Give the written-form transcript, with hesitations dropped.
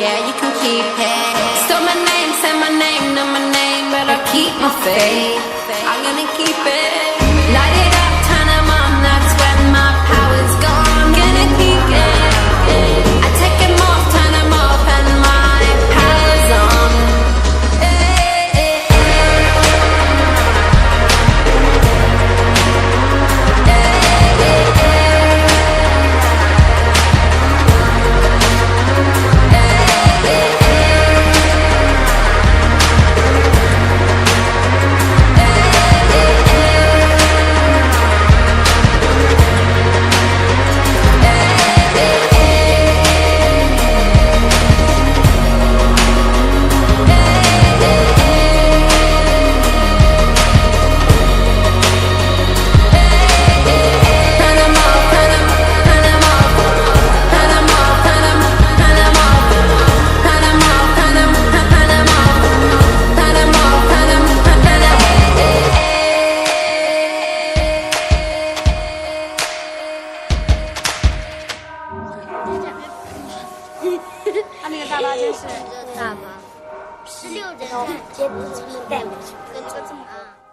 yeah, you can keep it. Stole my name, say my name, know my name, but I keep my faith. I'm gonna keep it. Light it up, turn 'em on, that's when my power's gone. Gonna keep it. I take 'em off, turn 'em off, and my power's on.他那个大巴就是大巴，16人，接不住，带不住。跟车这么高。